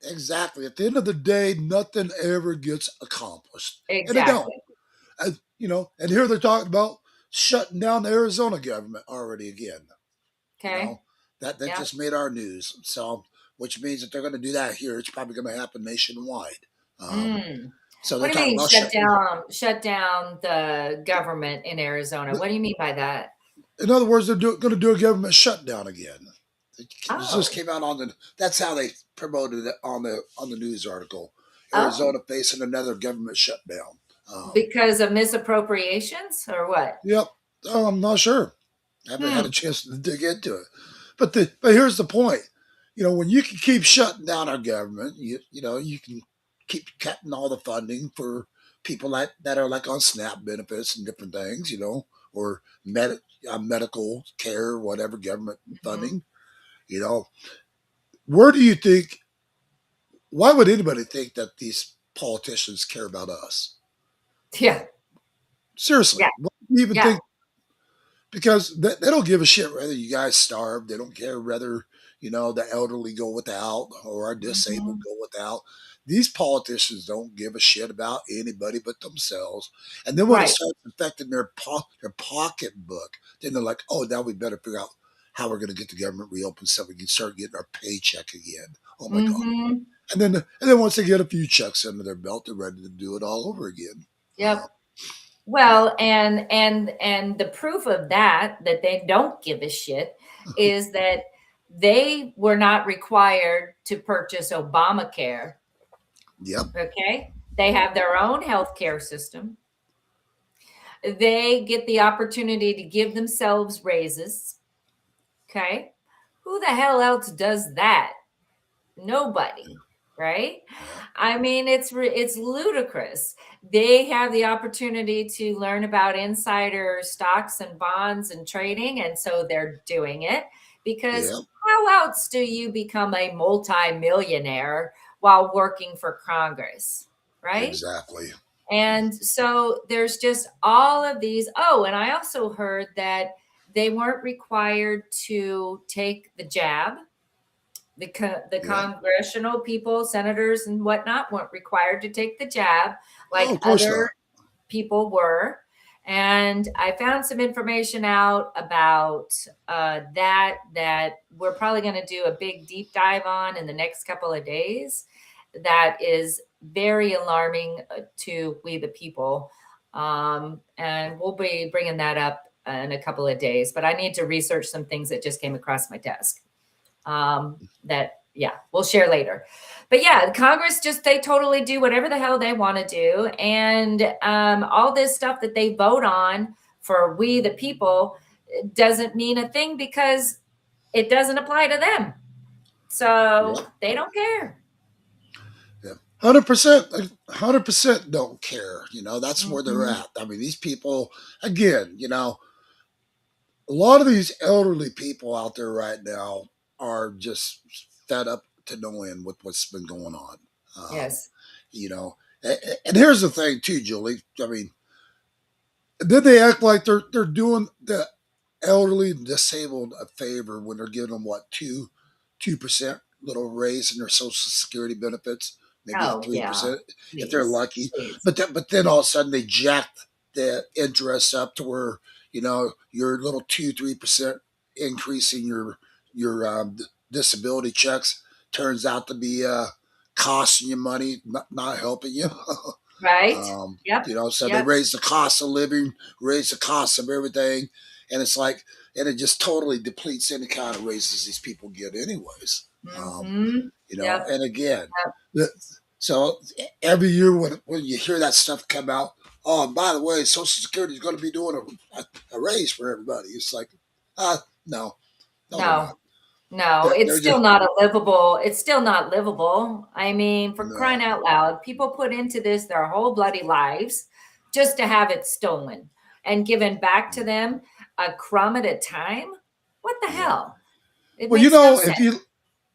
Exactly. At the end of the day, nothing ever gets accomplished. Exactly. And it don't. You know, and here they're talking about shutting down the Arizona government already again. Okay. You know, that just made our news. So which means that they're going to do that here. It's probably going to happen nationwide. Mm. So What they're do you talking mean about shut down the government in Arizona? What do you mean by that? In other words, they're going to do a government shutdown again. It just Oh, came out on the. That's how they promoted it on the news article. oh, Arizona facing another government shutdown. because of misappropriations or what? Yep, I'm not sure. I haven't had a Hmm. chance to dig into it. But here's the point. When you can keep shutting down our government, you can keep cutting all the funding for people that are like on SNAP benefits and different things, or medical care, whatever government Mhm. funding. You know, where do you think? Why would anybody think that these politicians care about us? Yeah, Seriously, yeah, why do you even yeah. think? Because they don't give a shit whether you guys starve. They don't care whether the elderly go without or our disabled Mhm. go without. These politicians don't give a shit about anybody but themselves. And then when it Right. starts affecting their pocketbook, then they're like, "Oh, now we better figure out how we're going to get the government reopened so we can start getting our paycheck again." Oh my god! Hmm. And then once they get a few checks under their belt, they're ready to do it all over again. Uh, Yep. Well, and the proof of that they don't give a shit is that they were not required to purchase Obamacare. yep. Okay. They have their own healthcare system. They get the opportunity to give themselves raises. Okay. Who the hell else does that? Nobody, right? Yeah. I mean, it's ludicrous. They have the opportunity to learn about insider stocks and bonds and trading, and so they're doing it because Yep. how else do you become a multimillionaire while working for Congress, right? Exactly. And so there's just all of these. Oh, and I also heard that they weren't required to take the jab. The Yep. congressional people, senators and whatnot, weren't required to take the jab Oh, like of course other not. people were. And I found some information out about that we're probably going to do a big deep dive on in the next couple of days. That is very alarming to we the people, and we'll be bringing that up in a couple of days. But I need to research some things that just came across my desk. That yeah, we'll share later. But yeah, Congress just they totally do whatever the hell they want to do, and all this stuff that they vote on for we the people doesn't mean a thing because it doesn't apply to them. So Yep. they don't care. Yep. 100%. 100% don't care. That's where they're Mhm. at. I mean, these people, again, a lot of these elderly people out there right now are just fed up to no end with what's been going on. Um, Yes. you know, and here's the thing, too, Julie. I mean, then they act like they're doing the elderly and disabled a favor when they're giving them what 2% little raise in their social security benefits, maybe Oh yeah. 3% if they're Please. lucky. Please. But then all of a sudden they jack the interest up to where your little 2-3% increase in your disability checks turns out to be costing you money, not helping you. Right. Yep. So they Yep. raise the cost of living, raise the cost of everything, and it's like, and it just totally depletes any kind of raises these people get, anyways. Um, Mhm. Yep. and again, Yep. the, so every year when you hear that stuff come out, oh, and by the way, Social Security is going to be doing a raise for everybody. It's like, no, no, they're No. not. No, They're just it's still not livable. I mean, for crying no, out loud, people put into this their whole bloody lives just to have it stolen and given back to them a crumb at a time. What the yeah. hell? It Well, makes no sense.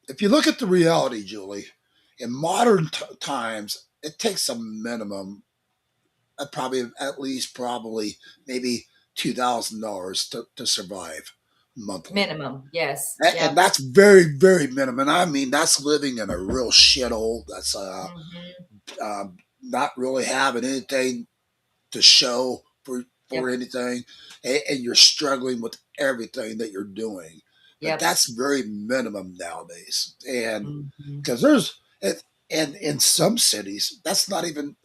if you look at the reality, Julie, in modern times, it takes a minimum probably at least probably maybe $2,000 to survive monthly, Minimum. Yes. and Yep. that's very very minimum. I mean, that's living in a real shithole. That's Hmm. not really having anything to show for Yep. anything, and you're struggling with everything that you're doing. Yep. That's very minimum nowadays. And Mhm. because there's, and in some cities, that's not even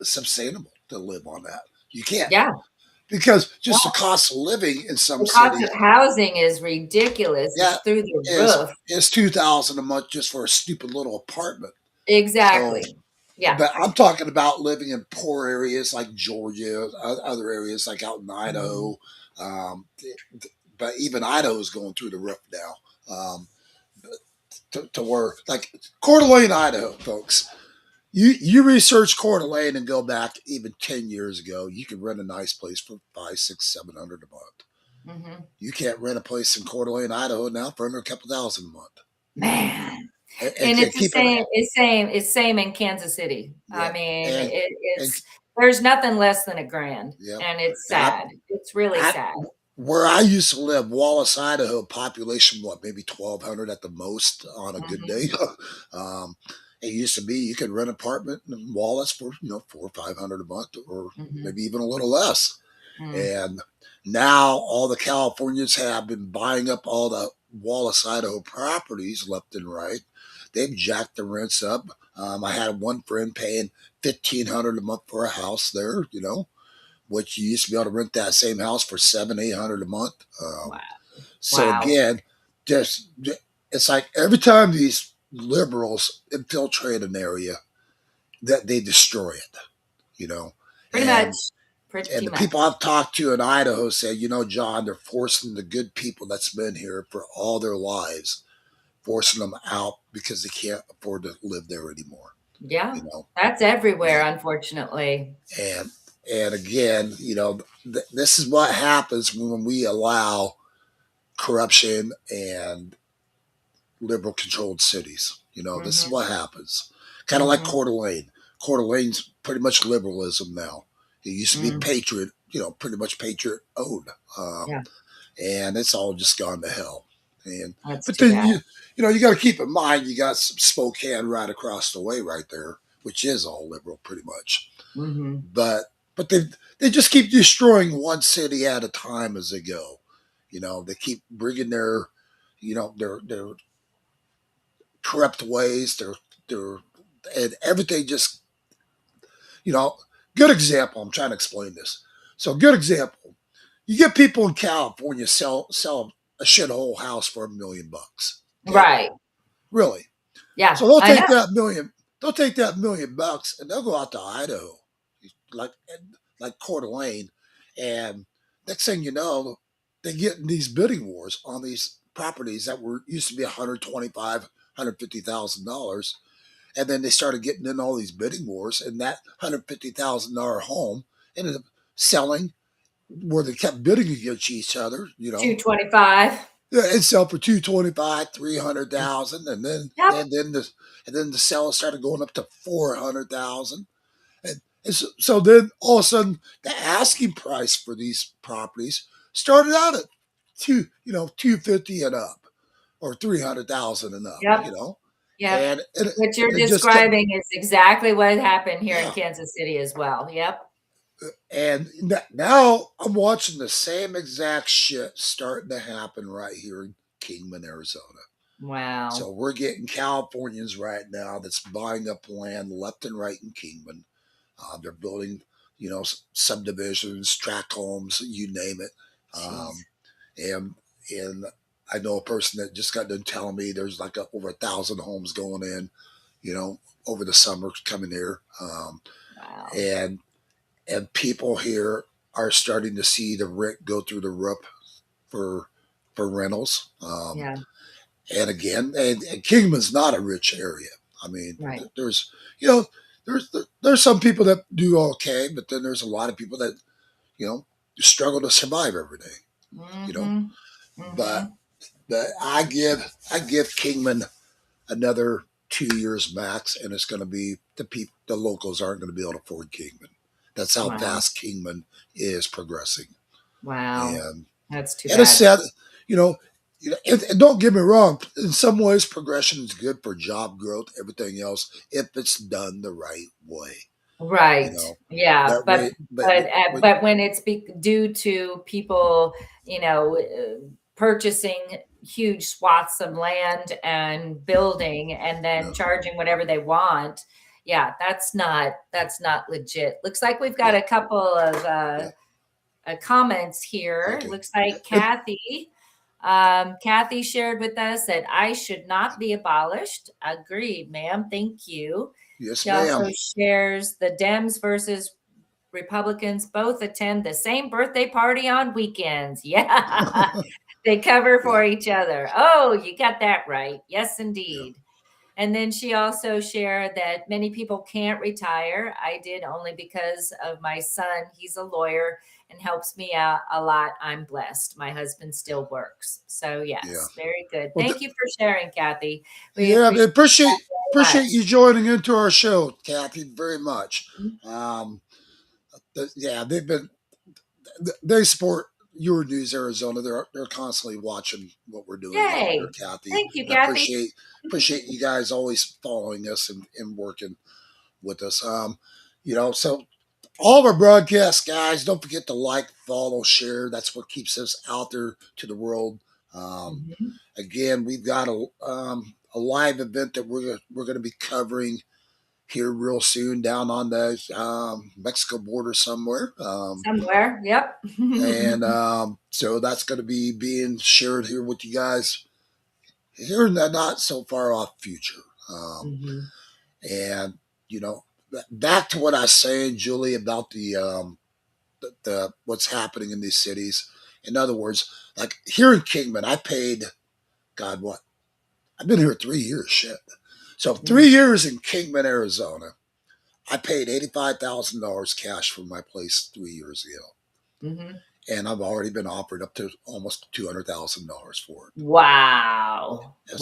sustainable to live on that. You can't, Yeah. because just the cost of living in some The cost cities, of housing is ridiculous. yeah, It's through the is roof. is 2,000 a month just for a stupid little apartment. So, Exactly. Yeah. but I'm talking about living in poor areas like Georgia, other areas like out in Mhm. Idaho. Um, but even Idaho is going through the roof now. To where, like, Coeur d'Alene, Idaho, folks. You research Coeur d'Alene and go back even 10 years ago. You could rent a nice place for 5, 6, 700 a month. Mhm. You can't rent a place in Coeur d'Alene, Idaho now for under a couple thousand a month. You know, Man. and And it's the keep it. same in Kansas City. I Yep, mean, and and it's there's nothing less than a grand, yep. and it's And sad. It's really I sad. where I used to live, Wallace, Idaho, population what, maybe 1,200 at the most on a good Mhm. day. um, it used to be you could rent an apartment in Wallace for 400 or 500 a month, or Mhm. maybe even a little less. Mm. And now all the Californians have been buying up all the Wallace, Idaho properties left and right. They've jacked the rents up. I had one friend paying 1,500 a month for a house there. Which you used to be able to rent that same house for 700, 800 a month. Wow. So Wow. again, just it's like every time these liberals infiltrate an area, that they destroy it. You know, Pretty much. and Pretty the much. people I've talked to in Idaho say, John, they're forcing the good people that's been here for all their lives, forcing them out because they can't afford to live there anymore. Yeah. You know, That's everywhere, and unfortunately. and and again, this is what happens when we allow corruption and liberal controlled cities. This is Mhm. what happens. Kind of like Mhm. Coeur d'Alene. Coeur d'Alene's pretty much liberalism now. It used to be Mm. patriot, pretty much patriot owned. Yeah. And it's all just gone to hell. And That's but too then bad. you got to keep in mind you got some Spokane right across the way right there, which is all liberal pretty much. Mhm. But they just keep destroying one city at a time as they go. They keep bringing their corrupt ways, their and everything just you know. Good example. I'm trying to explain this. So good example. You get people in California sell a shithole house for $1 million. Okay, Right. really. Yeah, So they'll I know. take that million. They'll take that $1 million and they'll go out to Idaho, like like Coeur d'Alene, and next thing you know, they get in these bidding wars on these properties that were used to be 125, $150,000, and then they started getting in all these bidding wars, and that $150,000 home ended up selling where they kept bidding against each other. 225. Yeah, it sell for 225, 300,000, and then Yep. the sales started going up to 400,000. And so then all of a sudden the asking price for these properties started out at 250 and up, or 300,000 and up, Yep. Yep. and What you're it just kept. describing is exactly what happened here in Yeah. Kansas City as well. Yep. And now I'm watching the same exact shit starting to happen right here in Kingman, Arizona. So Wow. we're getting Californians right now that's buying up land left and right in Kingman. They're building, subdivisions, tract homes, you name it. Jeez. And and I know a person that just got done telling me there's like over 1,000 homes going in, over the summer coming here. Wow. And people here are starting to see the rent go through the roof for rentals. Yeah. And again, and Kingman's not a rich area. I mean, Right. there's you know there's some people that do okay, but then there's a lot of people that you know struggle to survive every day. You know, Mhm. but Mhm. I give Kingman another 2 years max, and it's going to be the locals aren't going to be able to afford Kingman. That's how Wow. fast Kingman is progressing, Wow. and That's too it's bad. sad. You know, and don't get me wrong. In some ways, progression is good for job growth. Everything else, if it's done the right way. You Right. know, Yeah, but we but we, but when it's due to people, purchasing huge swaths of land and building and then charging whatever they want. Yeah, that's not legit. Looks like we've got a couple of comments here. Okay. Looks like Kathy shared with us that I should not be abolished. Agreed, ma'am. Thank you. Yes, She ma'am. also shares the Dems versus Republicans both attend the same birthday party on weekends. Yeah. They cover for each other. Oh, you got that right. Yes, indeed. And then she also shared that many people can't retire. I did only because of my son. He's a lawyer and helps me out a lot. I'm blessed. My husband still works. So yes, very good. Well, Thank you for sharing, Kathy. We I appreciate appreciate much. you joining into our show, Kathy, very much. They support Your News Arizona. They're constantly watching what we're doing out there, Yay. Kathy. Thank you, And I Kathy. appreciate you guys always following us and working with us. So all of our broadcast guys, don't forget to like, follow, share. That's what keeps us out there to the world. Again, we've got a live event that we're going to be covering here real soon down on the Mexico border somewhere. Somewhere. Yep. And so that's going to be being shared here with you guys here in the not so far off future. And back to what I was saying, Julie, about the what's happening in these cities. In other words, like here in Kingman, I paid God what I've been here 3 years. Shit. So 3 years in Kingman, Arizona, I paid $85,000 cash for my place 3 years ago, and I've already been offered up to almost $200,000 for it. Wow. So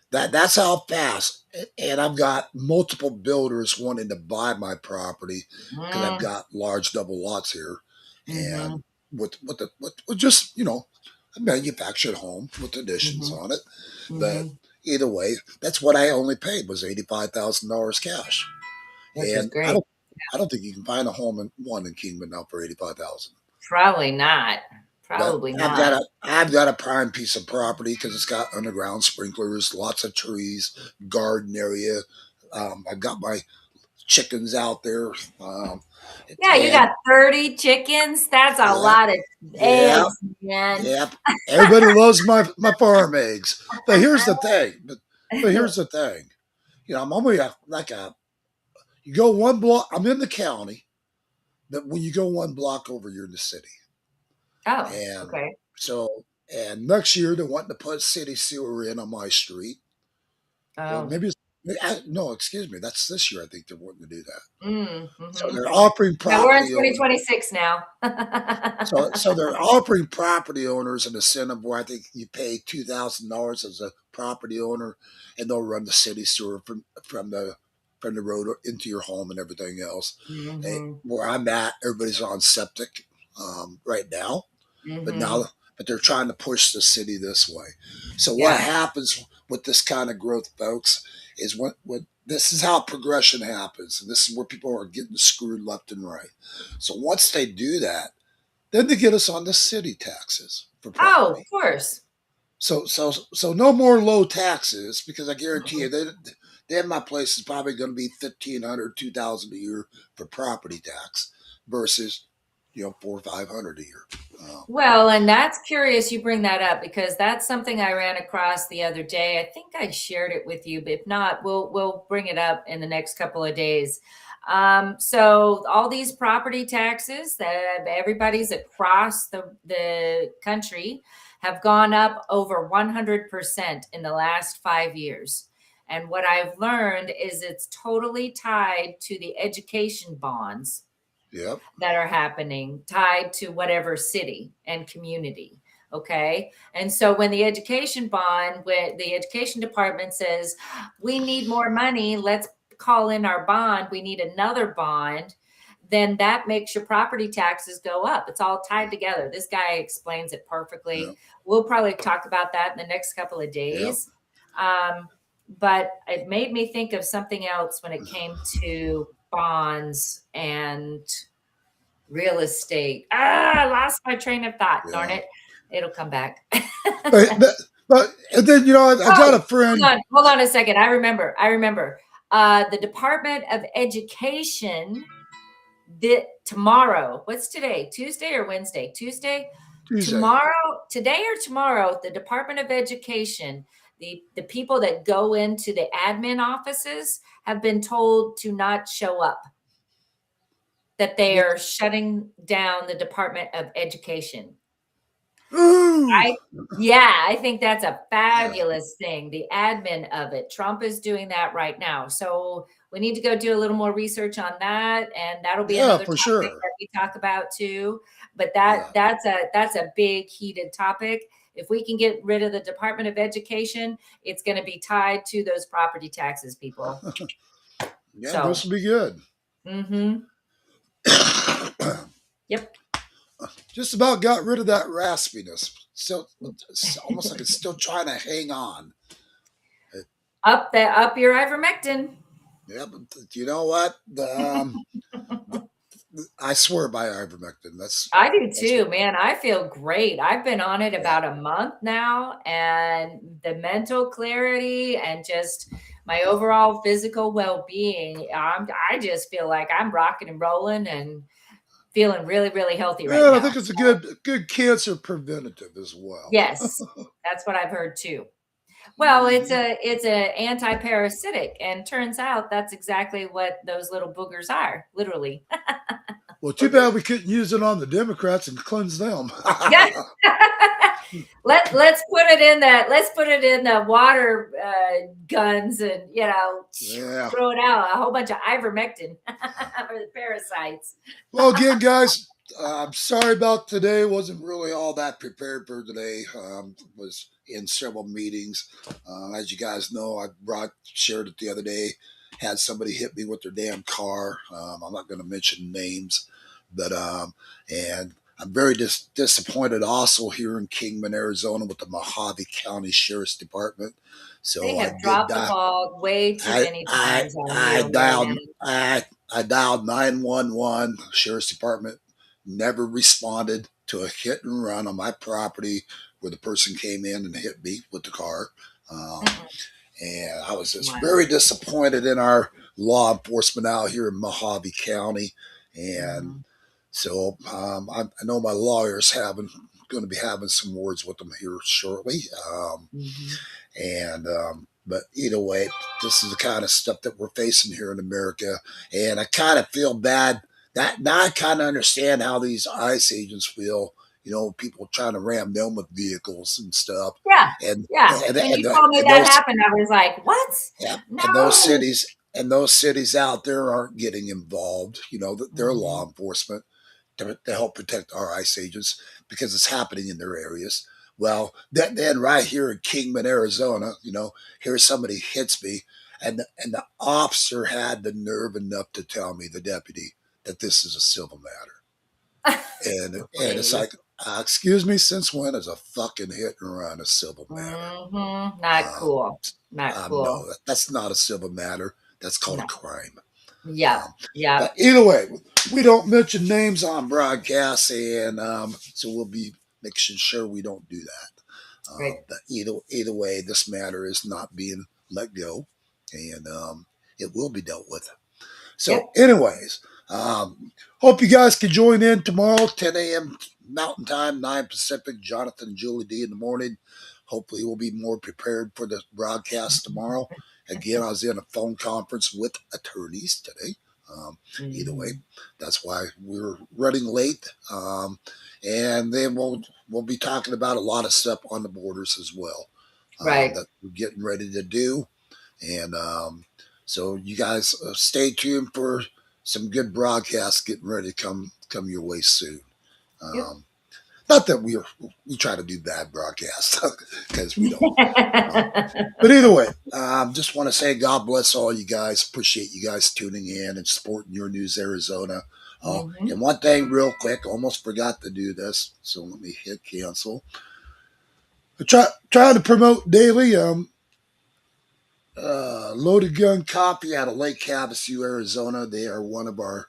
that's how fast. And I've got multiple builders wanting to buy my property because I've got large double lots here, and with just a manufactured home with additions on it. But either way, that's what I only paid was $85,000 cash. Which is And great. I don't think you can find a home in Kingman now for 85,000. Probably not. But Probably not. I've got a prime piece of property because it's got underground sprinklers, lots of trees, garden area. I've got my chickens out there. Yeah, you got 30 chickens. That's a lot of eggs, man. Yeah. Everybody loves my farm eggs. But here's the thing. But here's the thing. I'm only you go one block. I'm in the county, but when you go one block over, you're in the city. Oh, And okay. and next year they're wanting to put city sewer in on my street. Or maybe no, excuse me. That's this year. I think they're wanting to do that. So they're offering Yeah, we're in property. 2026 now. So they're offering property owners an incentive where I think you pay $2,000 as a property owner, and they'll run the city sewer from the road into your home and everything else. And where I'm at, everybody's on septic right now, but they're trying to push the city this way. So what happens with this kind of growth, folks, is when this is how progression happens, and this is where people are getting screwed left and right. So once they do that, then they get us on the city taxes for property. Oh, of course. So no more low taxes, because I guarantee you then my place is probably going to be $1,500, $2,000 a year for property tax versus $400 or $500 a year. Well, and that's curious you bring that up, because that's something I ran across the other day. I think I shared it with you, but if not, we'll bring it up in the next couple of days. So all these property taxes that everybody's across the country have gone up over 100% in the last 5 years. And what I've learned is it's totally tied to the education bonds that are happening, tied to whatever city and community. Okay. And so when the education department says, we need more money, let's call in our bond, we need another bond, then that makes your property taxes go up. It's all tied together. This guy explains it perfectly. We'll probably talk about that in the next couple of days. But it made me think of something else when it came to bonds and real estate. I lost my train of thought. Darn it. It'll come back. but and then I got a friend. Hold on a second. I remember. The Department of Education did tomorrow. What's today? Tuesday or Wednesday? Tuesday. Tuesday. Today or tomorrow, the Department of Education, the people that go into the admin offices have been told to not show up. That they are shutting down the Department of Education. Ooh. I think that's a fabulous thing. The admin of it. Trump is doing that right now. So we need to go do a little more research on that, and that'll be Yeah, another for topic sure. that we talk about too. But Yeah. that's a big heated topic. If we can get rid of the Department of Education, it's going to be tied to those property taxes, people. Yeah, this will be good. Mm-hmm. Yep. Just about got rid of that raspiness. Still, it's almost like it's still trying to hang on. Up your ivermectin. Yeah, but you know what? I swear by ivermectin. I do too, man. I feel great. I've been on it about a month now, and the mental clarity and just my overall physical well-being, I just feel like I'm rocking and rolling and feeling really, really healthy right Yeah, I now. think it's a good cancer preventative as well. Yes, that's what I've heard too. Well, it's a anti-parasitic, and turns out that's exactly what those little boogers are, literally. Well, too bad we couldn't use it on the Democrats and cleanse them. Yeah. let's put it in that. Let's put it in the water guns and throw it out. A whole bunch of ivermectin for the parasites. Well, again, guys, I'm sorry about today. Wasn't really all that prepared for today. Was in several meetings. As you guys know, I shared it the other day. Had somebody hit me with their damn car. I'm not going to mention names, but and I'm very disappointed also here in Kingman, Arizona, with the Mojave County Sheriff's Department. So They have dropped the ball way too many times on I dialed 911. Sheriff's Department never responded to a hit and run on my property where the person came in and hit me with the car. And I was just very disappointed in our law enforcement out here in Mojave County. And so I know my lawyer's going to be having some words with them here shortly. But either way, this is the kind of stuff that we're facing here in America. And I kind of feel bad that now I kind of understand how these ICE agents feel. People trying to ram them with vehicles and stuff. Yeah. And when you told me that happened, I was like, what? Yeah. No. And those cities out there aren't getting involved. They're law enforcement to help protect our ICE agents because it's happening in their areas. Well, then right here in Kingman, Arizona, here somebody hits me, and the officer had the nerve enough to tell me, the deputy, that this is a civil matter. and it's like, excuse me, since when is a fucking hit and run a civil matter? Not cool. No, that's not a civil matter. That's called a crime. Yeah. But either way, we don't mention names on broadcast, and so we'll be making sure we don't do that. Right. But either way, this matter is not being let go, and it will be dealt with. So, anyways, hope you guys can join in tomorrow, 10 a.m. Mountain Time, 9 Pacific. Jonathan and Julie D in the morning. Hopefully, we'll be more prepared for the broadcast tomorrow. Again, I was in a phone conference with attorneys today. Either way, that's why we're running late. And then we'll be talking about a lot of stuff on the borders as well. That we're getting ready to do. And so you guys stay tuned for some good broadcasts getting ready to come your way soon. Not that we try to do bad broadcasts because we don't. But either way, just want to say God bless all you guys. Appreciate you guys tuning in and supporting Your News Arizona. And one thing real quick, almost forgot to do this, so let me hit cancel. Try to promote daily Loaded Gun Coffee out of Lake Havasu, Arizona. They are one of our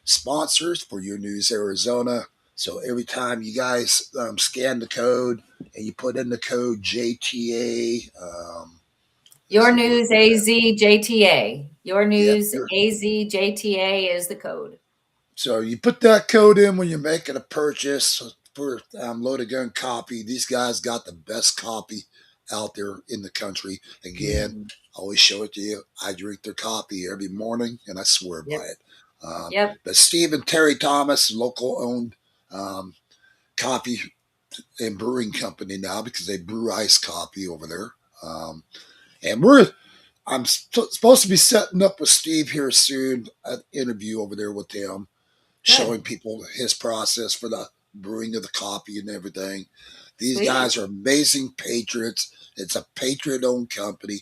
sponsors for Your News Arizona. So every time you guys scan the code and you put in the code JTA, Your News AZ JTA. Your yeah, News AZ JTA is the code. so you put that code in when you're making a purchase for Load a Gun Copy. These guys got the best copy out there in the country. Again, I always show it to you. I drink their coffee every morning, and I swear by it. Yep. But Steve and Terry Thomas, local owned coffee and brewing company now, because they brew iced coffee over there. And I'm supposed to be setting up with Steve here soon, an interview over there with him, showing people his process for the brewing of the coffee and everything. These Sweet. guys are amazing patriots. It's a patriot-owned company,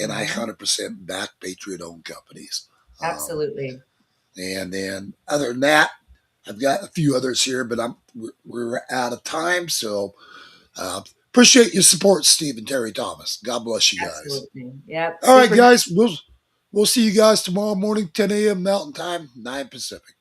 and I 100% back patriot-owned companies. Absolutely. And then other than that, I've got a few others here, but we're out of time. So appreciate your support, Steve and Terry Thomas. God bless you guys. Absolutely. Yep. All right, guys. We'll see you guys tomorrow morning, 10 a.m. Mountain Time, 9 Pacific.